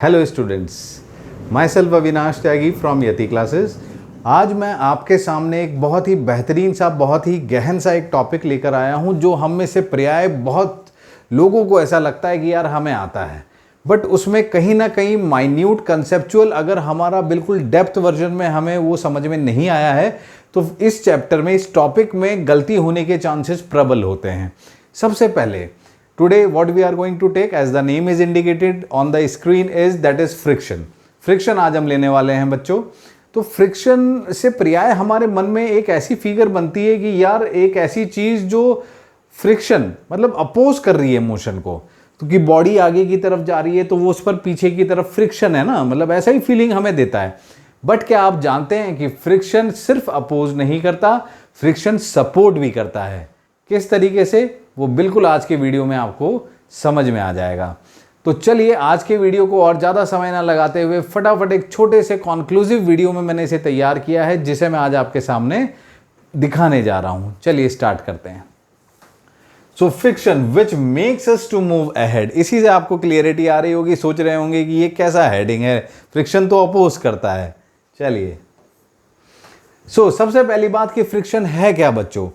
Hello students, myself Avinash Tyagi from Yati classes. आज मैं आपके सामने एक बहुत ही बेहतरीन सा, बहुत ही गहन सा एक टॉपिक लेकर आया हूं जो हम में से प्राय बहुत लोगों को ऐसा लगता है कि यार हमें आता है, बट उसमें कहीं ना कहीं माइन्यूट कंसेप्चुअल अगर हमारा बिल्कुल डेप्थ वर्जन में हमें वो समझ में नहीं आया है तो इस चैप्टर में, इस टॉपिक में गलती होने के चांसेस प्रबल होते हैं। सबसे पहले today what we are going to take, as the name is indicated on the screen, is that is friction। Friction आज हम लेने वाले हैं बच्चों। तो फ्रिक्शन से प्राय हमारे मन में एक ऐसी फिगर बनती है कि यार एक ऐसी चीज जो फ्रिक्शन मतलब अपोज कर रही है मोशन को, क्योंकि बॉडी आगे की तरफ जा रही है तो वो उस पर पीछे की तरफ फ्रिक्शन है ना, मतलब ऐसा ही फीलिंग हमें देता है। बट क्या आप जानते हैं कि फ्रिक्शन सिर्फ अपोज नहीं करता, फ्रिक्शन सपोर्ट भी करता है। किस तरीके से, वो बिल्कुल आज के वीडियो में आपको समझ में आ जाएगा। तो चलिए आज के वीडियो को और ज़्यादा समय ना लगाते हुए फटाफट एक छोटे से कॉन्क्लूसिव वीडियो में मैंने इसे तैयार किया है जिसे मैं आज आपके सामने दिखाने जा रहा हूं। चलिए स्टार्ट करते हैं। So friction which makes us to move ahead, इसी से आपको क्लियरिटी आ रही होगी, सोच रहे होंगे कि ये कैसा हेडिंग है, फ्रिक्शन तो अपोज करता है। चलिए सबसे पहली बात कि फ्रिक्शन है क्या बच्चों।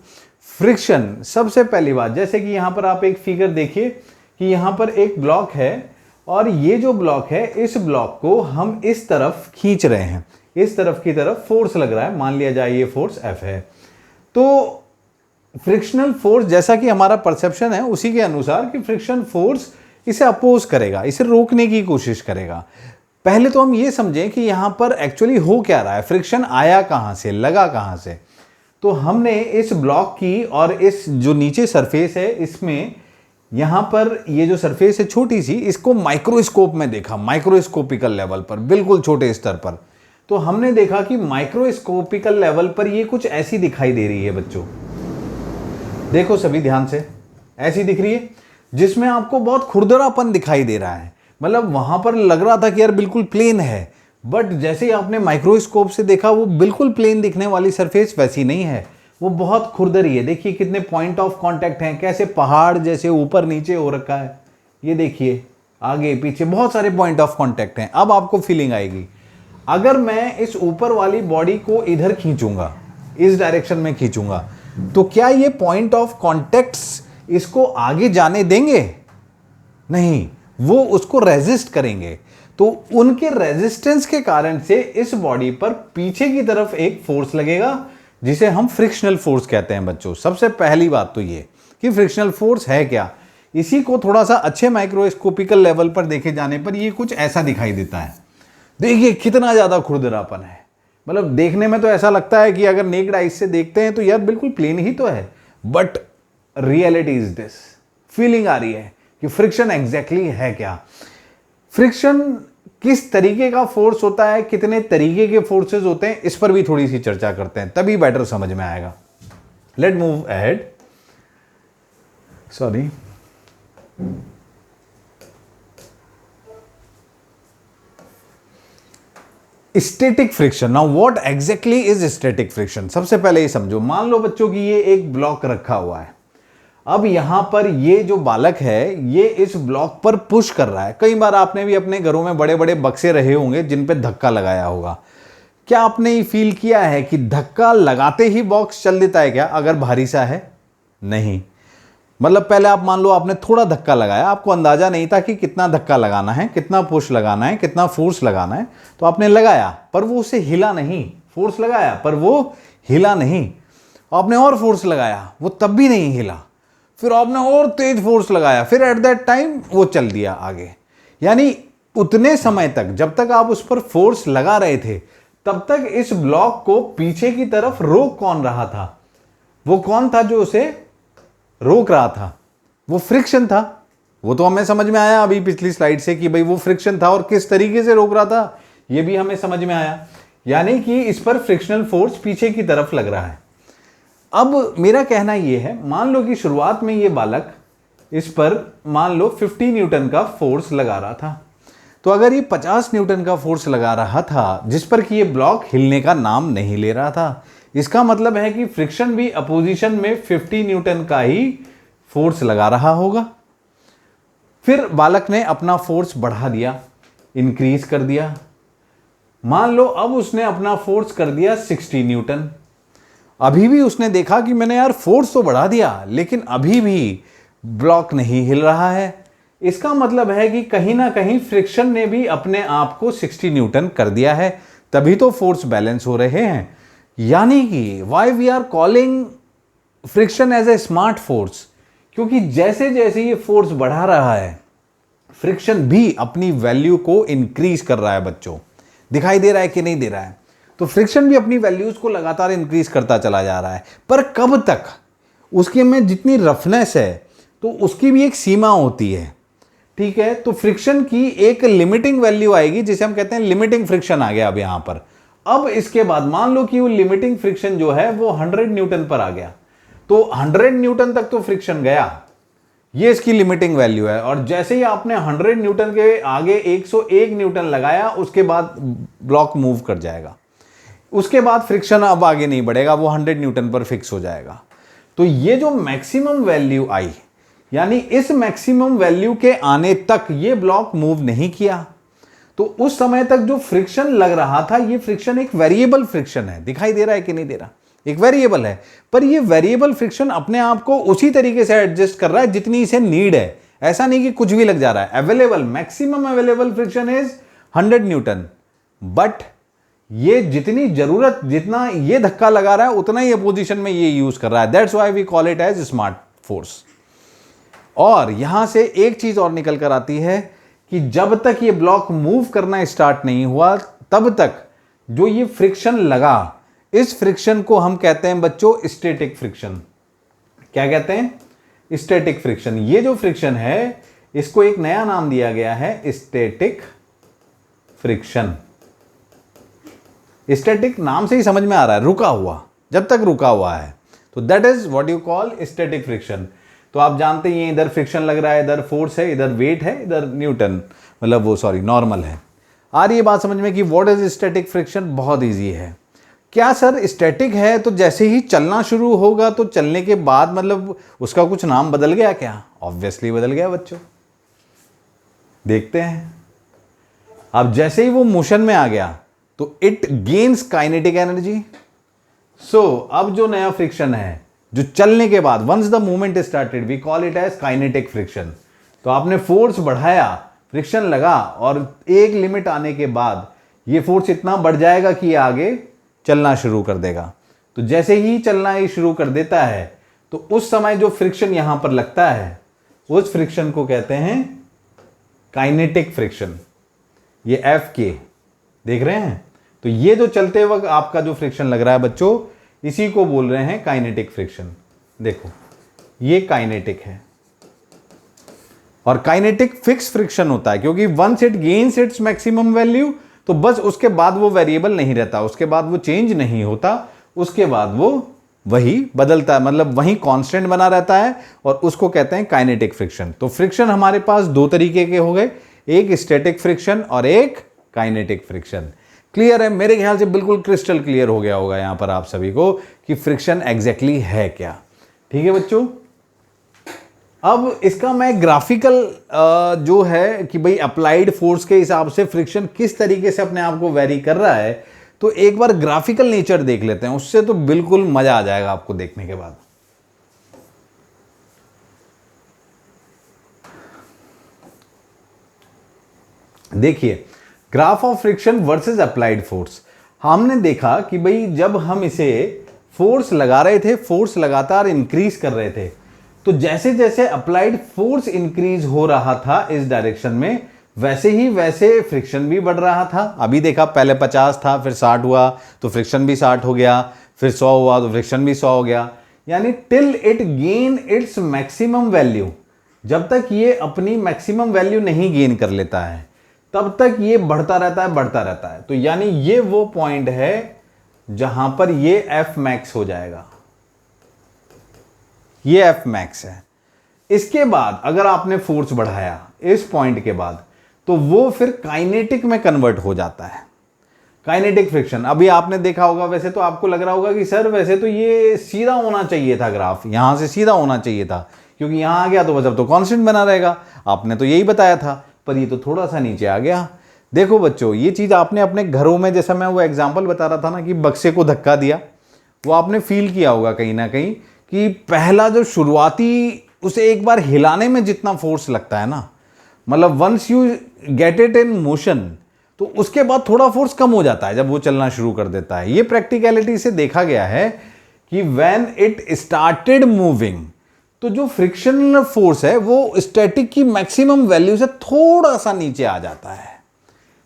फ्रिक्शन सबसे पहली बात, जैसे कि यहां पर आप एक फिगर देखिए कि यहां पर एक ब्लॉक है और ये जो ब्लॉक है इस ब्लॉक को हम इस तरफ खींच रहे हैं, इस तरफ की तरफ फोर्स लग रहा है, मान लिया जाए ये फोर्स F है। तो फ्रिक्शनल फोर्स जैसा कि हमारा परसेप्शन है उसी के अनुसार कि फ्रिक्शन फोर्स इसे अपोज करेगा, इसे रोकने की कोशिश करेगा। पहले तो हम ये समझें कि यहां पर एक्चुअली हो क्या रहा है, फ्रिक्शन आया कहां से, लगा कहां से। तो हमने इस ब्लॉक की और इस जो नीचे सरफेस है इसमें, यहां पर ये जो सरफेस है छोटी सी, इसको माइक्रोस्कोप में देखा, माइक्रोस्कोपिकल लेवल पर, बिल्कुल छोटे स्तर पर। तो हमने देखा कि माइक्रोस्कोपिकल लेवल पर ये कुछ ऐसी दिखाई दे रही है बच्चों। देखो सभी ध्यान से, ऐसी दिख रही है जिसमें आपको बहुत खुरदरापन दिखाई दे रहा है। मतलब वहां पर लग रहा था कि यार बिल्कुल प्लेन है, बट जैसे ही आपने माइक्रोस्कोप से देखा वो बिल्कुल प्लेन दिखने वाली सरफेस वैसी नहीं है, वो बहुत खुरदरी है। देखिए कितने पॉइंट ऑफ कांटेक्ट हैं, कैसे पहाड़ जैसे ऊपर नीचे हो रखा है। ये देखिए आगे पीछे बहुत सारे पॉइंट ऑफ कांटेक्ट हैं। अब आपको फीलिंग आएगी, अगर मैं इस ऊपर वाली बॉडी को इधर खींचूंगा, इस डायरेक्शन में खींचूंगा, तो क्या ये पॉइंट ऑफ कांटेक्ट्स इसको आगे जाने देंगे? नहीं, वो उसको रेजिस्ट करेंगे। तो उनके रेजिस्टेंस के कारण से इस बॉडी पर पीछे की तरफ एक फोर्स लगेगा जिसे हम फ्रिक्शनल फोर्स कहते हैं बच्चों। सबसे पहली बात तो ये कि फ्रिक्शनल फोर्स है क्या। इसी को थोड़ा सा अच्छे माइक्रोस्कोपिकल लेवल पर देखे जाने पर ये कुछ ऐसा दिखाई देता है। देखिए कितना ज्यादा खुरदरापन है, मतलब देखने में तो ऐसा लगता है कि अगर नेक्ड आइज से देखते हैं तो यार बिल्कुल प्लेन ही तो है, but reality is this. Feeling आ रही है कि फ्रिक्शन एग्जैक्टली है क्या। फ्रिक्शन किस तरीके का फोर्स होता है, कितने तरीके के फोर्सेस होते हैं, इस पर भी थोड़ी सी चर्चा करते हैं, तभी बेटर समझ में आएगा। Let move ahead. Sorry, static friction. Now what exactly is static friction. सबसे पहले ये समझो, मान लो बच्चों कि ये एक ब्लॉक रखा हुआ है। अब यहां पर ये जो बालक है ये इस ब्लॉक पर पुश कर रहा है। कई बार आपने भी अपने घरों में बड़े बड़े बक्से रहे होंगे जिन पे धक्का लगाया होगा। क्या आपने ये फील किया है कि धक्का लगाते ही बॉक्स चल देता है क्या, अगर भारी सा है? नहीं, मतलब पहले आप मान लो आपने थोड़ा धक्का लगाया, आपको अंदाजा नहीं था कि कितना धक्का लगाना है, कितना पुश लगाना है, कितना फोर्स लगाना है, तो आपने लगाया पर वो उसे हिला नहीं। फोर्स लगाया पर वो हिला नहीं। आपने और फोर्स लगाया, वो तब भी नहीं हिला। फिर आपने और तेज फोर्स लगाया, फिर एट दैट टाइम वो चल दिया आगे। यानी उतने समय तक, जब तक आप उस पर फोर्स लगा रहे थे, तब तक इस ब्लॉक को पीछे की तरफ रोक कौन रहा था? वो कौन था जो उसे रोक रहा था? वो फ्रिक्शन था। वो तो हमें समझ में आया अभी पिछली स्लाइड से कि भाई वो फ्रिक्शन था, और किस तरीके से रोक रहा था ये भी हमें समझ में आया। यानी कि इस पर फ्रिक्शनल फोर्स पीछे की तरफ लग रहा है। अब मेरा कहना यह है, मान लो कि शुरुआत में ये बालक इस पर मान लो 50 न्यूटन का फोर्स लगा रहा था। तो अगर ये 50 न्यूटन का फोर्स लगा रहा था जिस पर कि ये ब्लॉक हिलने का नाम नहीं ले रहा था, इसका मतलब है कि फ्रिक्शन भी अपोजिशन में 50 न्यूटन का ही फोर्स लगा रहा होगा। फिर बालक ने अपना फोर्स बढ़ा दिया, इंक्रीज कर दिया। मान लो अब उसने अपना फोर्स कर दिया 60 न्यूटन। अभी भी उसने देखा कि मैंने यार फोर्स तो बढ़ा दिया, लेकिन अभी भी ब्लॉक नहीं हिल रहा है। इसका मतलब है कि कहीं ना कहीं फ्रिक्शन ने भी अपने आप को 60 न्यूटन कर दिया है, तभी तो फोर्स बैलेंस हो रहे हैं। यानी कि why we are calling friction as a smart force, क्योंकि जैसे जैसे ये फोर्स बढ़ा रहा है फ्रिक्शन भी अपनी वैल्यू को इंक्रीज कर रहा है। बच्चों दिखाई दे रहा है कि नहीं दे रहा है? तो फ्रिक्शन भी अपनी वैल्यूज को लगातार इंक्रीज करता चला जा रहा है, पर कब तक? उसके में जितनी रफनेस है तो उसकी भी एक सीमा होती है, ठीक है। तो फ्रिक्शन की एक लिमिटिंग वैल्यू आएगी जिसे हम कहते हैं लिमिटिंग फ्रिक्शन आ गया अब यहां पर। अब इसके बाद मान लो कि वो लिमिटिंग फ्रिक्शन जो है वो 100 न्यूटन पर आ गया, तो 100 न्यूटन तक तो फ्रिक्शन गया, ये इसकी लिमिटिंग वैल्यू है। और जैसे ही आपने 100 न्यूटन के आगे 101 न्यूटन लगाया, उसके बाद ब्लॉक मूव कर जाएगा। उसके बाद फ्रिक्शन अब आगे नहीं बढ़ेगा, वो 100 न्यूटन पर फिक्स हो जाएगा। तो ये जो मैक्सिमम वैल्यू आई, यानी इस मैक्सिमम वैल्यू के आने तक ये ब्लॉक मूव नहीं किया, तो उस समय तक जो फ्रिक्शन लग रहा था, ये फ्रिक्शन एक वेरिएबल फ्रिक्शन है। दिखाई दे रहा है कि नहीं दे रहा? एक वेरिएबल है, पर ये वेरिएबल फ्रिक्शन अपने आप को उसी तरीके से एडजस्ट कर रहा है जितनी इसे नीड है। ऐसा नहीं कि कुछ भी लग जा रहा है। Available maximum available friction is 100 Newton, but ये जितनी जरूरत, जितना ये धक्का लगा रहा है उतना ही अपोजिशन में ये यूज कर रहा है। That's why we call it as smart force. और यहां से एक चीज और निकल कर आती है कि जब तक ये ब्लॉक मूव करना स्टार्ट नहीं हुआ, तब तक जो ये फ्रिक्शन लगा, इस फ्रिक्शन को हम कहते हैं बच्चों स्टैटिक फ्रिक्शन। क्या कहते हैं? Static friction. ये जो फ्रिक्शन है इसको एक नया नाम दिया गया है स्टैटिक फ्रिक्शन। स्टैटिक नाम से ही समझ में आ रहा है, रुका हुआ, जब तक रुका हुआ है, तो that is what you call static friction. तो आप जानते ही इधर फ्रिक्शन लग रहा है, इधर फोर्स है, इधर वेट है, इधर न्यूटन, मतलब वो सॉरी नॉर्मल है। आ रही है बात समझ में कि व्हाट इज स्टैटिक फ्रिक्शन? बहुत ईजी है। क्या सर स्टैटिक है तो जैसे ही चलना शुरू होगा तो चलने के बाद मतलब उसका कुछ नाम बदल गया क्या? ऑब्वियसली बदल गया बच्चों। देखते हैं। अब जैसे ही वो मोशन में आ गया तो it gains kinetic energy. So अब जो नया फ्रिक्शन है जो चलने के बाद, once the movement started, we call it as kinetic friction. तो आपने फोर्स बढ़ाया, फ्रिक्शन लगा, और एक लिमिट आने के बाद ये फोर्स इतना बढ़ जाएगा कि ये आगे चलना शुरू कर देगा। तो जैसे ही चलना ही शुरू कर देता है तो उस समय जो फ्रिक्शन यहां पर लगता है उस फ्रिक्शन को कहते हैं काइनेटिक फ्रिक्शन। ये एफ के देख रहे हैं? तो ये जो चलते वक्त आपका जो फ्रिक्शन लग रहा है बच्चों, इसी को बोल रहे हैं काइनेटिक फ्रिक्शन। देखो ये काइनेटिक है, और काइनेटिक फिक्स फ्रिक्शन होता है क्योंकि once it gains its maximum value तो बस उसके बाद वो वेरिएबल नहीं रहता, उसके बाद वो चेंज नहीं होता, उसके बाद वो वही बदलता है, मतलब वही कांस्टेंट बना रहता है, और उसको कहते हैं काइनेटिक फ्रिक्शन। तो फ्रिक्शन हमारे पास दो तरीके के हो गए, एक स्टैटिक फ्रिक्शन और एक काइनेटिक फ्रिक्शन। क्लियर है? मेरे ख्याल से बिल्कुल क्रिस्टल क्लियर हो गया होगा यहां पर आप सभी को कि फ्रिक्शन एग्जैक्टली है क्या। ठीक है बच्चों? अब इसका मैं ग्राफिकल जो है कि भाई अप्लाइड फोर्स के हिसाब से फ्रिक्शन किस तरीके से अपने आप को वेरी कर रहा है, तो एक बार ग्राफिकल नेचर देख लेते हैं, उससे तो बिल्कुल मजा आ जाएगा आपको देखने के बाद। देखिए graph of friction versus applied force. हमने देखा कि भाई जब हम इसे फोर्स लगा रहे थे, फोर्स लगातार इंक्रीज कर रहे थे, तो जैसे जैसे अप्लाइड फोर्स इंक्रीज हो रहा था इस डायरेक्शन में, वैसे ही वैसे फ्रिक्शन भी बढ़ रहा था। अभी देखा पहले 50 था, फिर 60 हुआ तो फ्रिक्शन भी 60 हो गया, फिर 100 हुआ तो फ्रिक्शन भी 100 हो गया, यानी till it gain it's maximum value. जब तक ये अपनी मैक्सिमम वैल्यू नहीं गेन कर लेता है तब तक ये बढ़ता रहता है, बढ़ता रहता है। तो यानी ये वो पॉइंट है जहां पर ये एफ मैक्स हो जाएगा, ये एफ मैक्स है। इसके बाद अगर आपने फोर्स बढ़ाया इस पॉइंट के बाद, तो वो फिर काइनेटिक में कन्वर्ट हो जाता है, काइनेटिक फ्रिक्शन। अभी आपने देखा होगा, वैसे तो आपको लग रहा होगा कि सर वैसे तो ये सीधा होना चाहिए था, ग्राफ यहां से सीधा होना चाहिए था, क्योंकि यहां आ गया तो बस अब तो कांस्टेंट बना रहेगा, आपने तो यही बताया था, पर ये तो थोड़ा सा नीचे आ गया। देखो बच्चों, ये चीज़ आपने अपने घरों में, जैसा मैं वो एग्जांपल बता रहा था ना कि बक्से को धक्का दिया, वो आपने फील किया होगा कहीं ना कहीं कि पहला जो शुरुआती उसे एक बार हिलाने में जितना फोर्स लगता है ना, मतलब once you get it in motion, तो उसके बाद थोड़ा फोर्स कम हो जाता है जब वो चलना शुरू कर देता है। ये प्रैक्टिकलिटी से देखा गया है कि व्हेन इट स्टार्टेड मूविंग, तो जो फ्रिक्शनल फोर्स है वो स्टैटिक की मैक्सिमम वैल्यू से थोड़ा सा नीचे आ जाता है।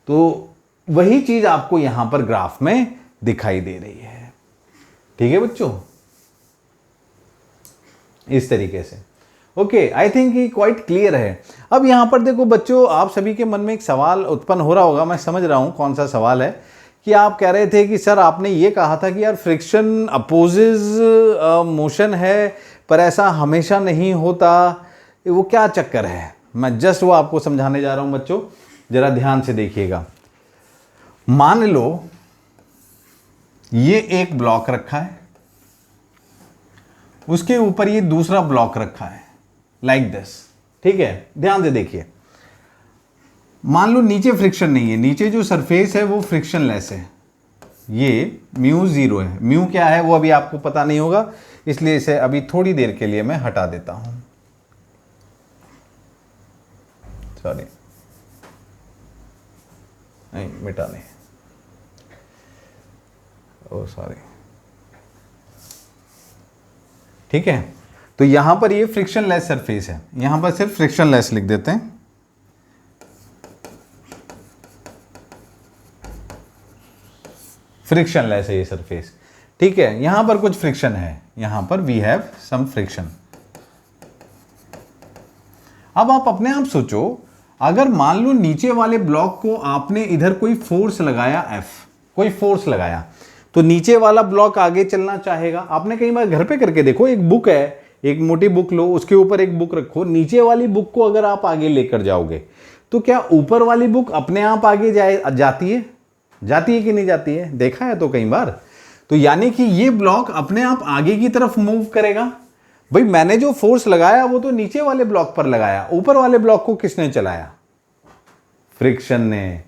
तो वही चीज आपको यहां पर ग्राफ में दिखाई दे रही है। ठीक है बच्चों, इस तरीके से। ओके, आई थिंक ये क्वाइट क्लियर है। अब यहां पर देखो बच्चों, आप सभी के मन में एक सवाल उत्पन्न हो रहा होगा, मैं समझ रहा हूं कौन सा सवाल है, कि आप कह रहे थे कि सर आपने ये कहा था कि यार फ्रिक्शन अपोजेज मोशन है, पर ऐसा हमेशा नहीं होता, वो क्या चक्कर है। मैं जस्ट वो आपको समझाने जा रहा हूं बच्चों, जरा ध्यान से देखिएगा। मान लो ये एक ब्लॉक रखा है, उसके ऊपर ये दूसरा ब्लॉक रखा है, लाइक दिस। ठीक है, ध्यान से देखिए। मान लो नीचे फ्रिक्शन नहीं है, नीचे जो सरफेस है वो फ्रिक्शनलेस है, ये म्यू 0 है। म्यू क्या है वो अभी आपको पता नहीं होगा, इसलिए इसे अभी थोड़ी देर के लिए मैं हटा देता हूं। सॉरी, नहीं मिटा नहीं, ओ सॉरी। ठीक है, तो यहां पर ये फ्रिक्शनलेस सरफेस है, यहां पर सिर्फ फ्रिक्शनलेस लिख देते हैं। फ्रिक्शनलेस है ये सरफेस। ठीक है, यहां पर कुछ फ्रिक्शन है, यहां पर वी हैव सम फ्रिक्शन। अब आप अपने आप सोचो, अगर मान लो नीचे वाले ब्लॉक को आपने इधर कोई फोर्स लगाया, F कोई फोर्स लगाया, तो नीचे वाला ब्लॉक आगे चलना चाहेगा। आपने कई बार घर पे करके देखो, एक बुक है, एक मोटी बुक लो, उसके ऊपर एक बुक रखो, नीचे वाली बुक को अगर आप आगे लेकर जाओगे तो क्या ऊपर वाली बुक अपने आप आगे जाती है? जाती है कि नहीं जाती है? देखा है तो कई बार। तो यानी कि ये ब्लॉक अपने आप आगे की तरफ मूव करेगा। भाई मैंने जो फोर्स लगाया वो तो नीचे वाले ब्लॉक पर लगाया, ऊपर वाले ब्लॉक को किसने चलाया? फ्रिक्शन ने।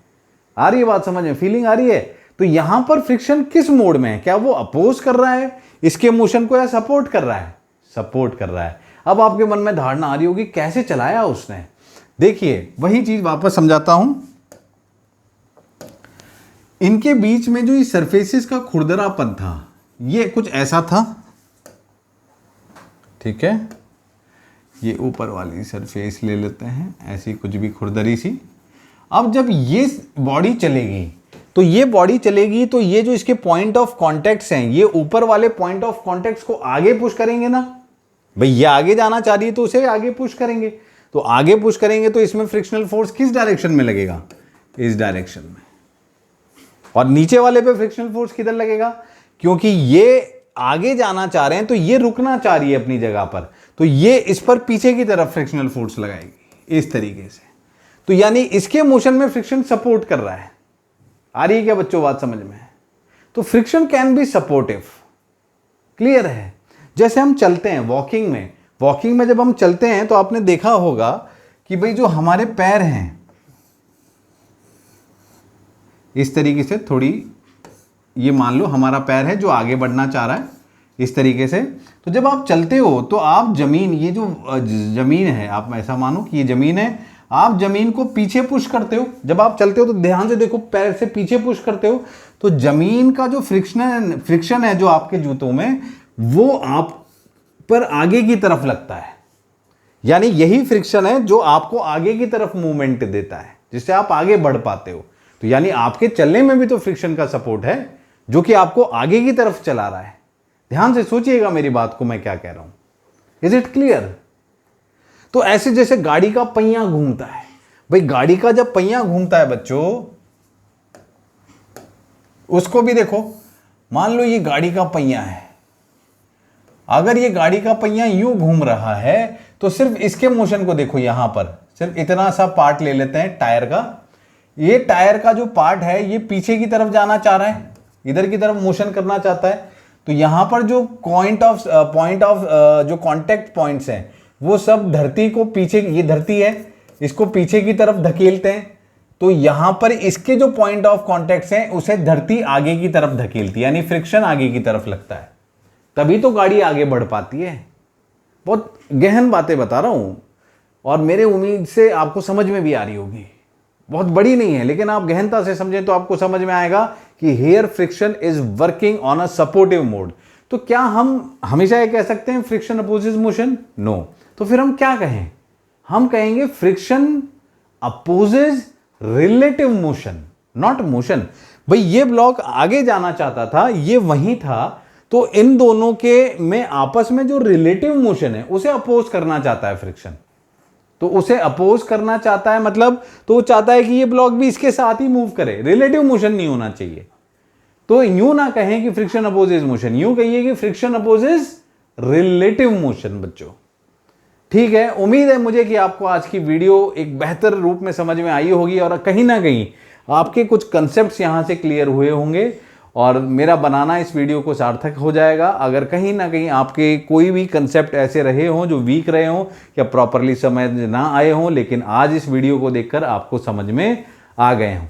आ रही है बात समझ में? फीलिंग आ रही है? तो यहां पर फ्रिक्शन किस मोड में है? क्या वो अपोज कर रहा है इसके मोशन को या सपोर्ट कर रहा है? सपोर्ट कर रहा है। अब आपके मन में धारणा आ रही होगी कैसे चलाया उसने। देखिए वही चीज वापस समझाता हूं। इनके बीच में जो ये सरफेसेस का खुरदरापन था, ये कुछ ऐसा था। ठीक है, ये ऊपर वाली सरफेस ले लेते हैं, ऐसी कुछ भी खुरदरी सी। अब जब ये बॉडी चलेगी तो ये बॉडी चलेगी, तो ये जो इसके पॉइंट ऑफ कॉन्टेक्ट्स हैं, ये ऊपर वाले पॉइंट ऑफ कॉन्टेक्ट्स को आगे पुश करेंगे ना। भाई ये आगे जाना चाह रही है तो उसे आगे पुश करेंगे, तो आगे पुश करेंगे तो इसमें फ्रिक्शनल फोर्स किस डायरेक्शन में लगेगा? इस डायरेक्शन में। और नीचे वाले पे फ्रिक्शनल फोर्स किधर लगेगा? क्योंकि ये आगे जाना चाह रहे हैं तो ये रुकना चाह रही है अपनी जगह पर, तो ये इस पर पीछे की तरफ फ्रिक्शनल फोर्स लगाएगी इस तरीके से। तो यानी इसके मोशन में फ्रिक्शन सपोर्ट कर रहा है। आ रही है क्या बच्चों बात समझ में? तो friction can be supportive. Clear है? जैसे हम चलते हैं वॉकिंग में जब हम चलते हैं तो आपने देखा होगा कि भाई जो हमारे पैर हैं इस तरीके से, थोड़ी ये मान लो हमारा पैर है जो आगे बढ़ना चाह रहा है इस तरीके से। तो जब आप चलते हो तो आप जमीन, ये जो जमीन है, आप ऐसा मानो कि ये जमीन है, आप जमीन को पीछे पुश करते हो। जब आप चलते हो तो ध्यान से देखो, पैर से पीछे पुश करते हो तो जमीन का जो फ्रिक्शन है जो आपके जूतों में, वो आप पर आगे की तरफ लगता है। यानी यही फ्रिक्शन है जो आपको आगे की तरफ मूवमेंट देता है, जिससे आप आगे बढ़ पाते हो। तो यानी आपके चलने में भी तो फ्रिक्शन का सपोर्ट है जो कि आपको आगे की तरफ चला रहा है। ध्यान से सोचिएगा मेरी बात को, मैं क्या कह रहा हूं। Is it clear? तो ऐसे जैसे गाड़ी का पहिया घूमता है, भाई गाड़ी का जब पहिया घूमता है बच्चों, उसको भी देखो, मान लो ये गाड़ी का पहिया है, अगर ये गाड़ी का पहिया यूं घूम रहा है तो सिर्फ इसके मोशन को देखो। यहां पर सिर्फ इतना सा पार्ट ले लेते हैं टायर का। ये टायर का जो पार्ट है ये पीछे की तरफ जाना चाह रहा है, इधर की तरफ मोशन करना चाहता है। तो यहां पर जो पॉइंट ऑफ जो कांटेक्ट पॉइंट्स हैं वो सब धरती को पीछे, ये धरती है, इसको पीछे की तरफ धकेलते हैं। तो यहां पर इसके जो पॉइंट ऑफ कॉन्टेक्ट हैं उसे धरती आगे की तरफ धकेलती है, यानी फ्रिक्शन आगे की तरफ लगता है, तभी तो गाड़ी आगे बढ़ पाती है। बहुत गहन बातें बता रहा हूं और मेरे उम्मीद से आपको समझ में भी आ रही होगी। बहुत बड़ी नहीं है, लेकिन आप गहनता से समझें तो आपको समझ में आएगा कि here friction is working on a supportive mode. तो क्या हम हमेशा ये कह सकते हैं फ्रिक्शन अपोजेस मोशन? नो। तो फिर हम क्या कहें? हम कहेंगे friction opposes relative motion, not motion. भाई ये ब्लॉक आगे जाना चाहता था, ये वहीं था, तो इन दोनों के में आपस में जो रिलेटिव मोशन है उसे अपोज करना चाहता है फ्रिक्शन। तो उसे अपोज करना चाहता है मतलब तो वो चाहता है कि ये ब्लॉक भी इसके साथ ही मूव करे, रिलेटिव मोशन नहीं होना चाहिए। तो यूं ना कहें कि फ्रिक्शन अपोजेस मोशन, यूं कहिए कि फ्रिक्शन अपोजेस रिलेटिव मोशन बच्चों। ठीक है, उम्मीद है मुझे कि आपको आज की वीडियो एक बेहतर रूप में समझ में आई होगी और कहीं ना कहीं आपके कुछ कंसेप्ट्स यहां से क्लियर हुए होंगे और मेरा बनाना इस वीडियो को सार्थक हो जाएगा। अगर कहीं ना कहीं आपके कोई भी कंसेप्ट ऐसे रहे हों जो वीक रहे हों या प्रॉपरली समझ ना आए हों, लेकिन आज इस वीडियो को देखकर आपको समझ में आ गए हों,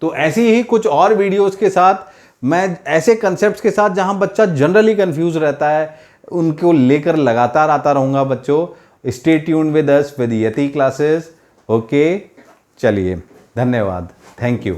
तो ऐसी ही कुछ और वीडियोस के साथ मैं ऐसे कंसेप्ट्स के साथ जहां बच्चा जनरली कंफ्यूज रहता है उनको लेकर लगातार आता रहूंगा बच्चों। Stay tuned with us with Yati classes. Okay, चलिए, धन्यवाद, थैंक यू।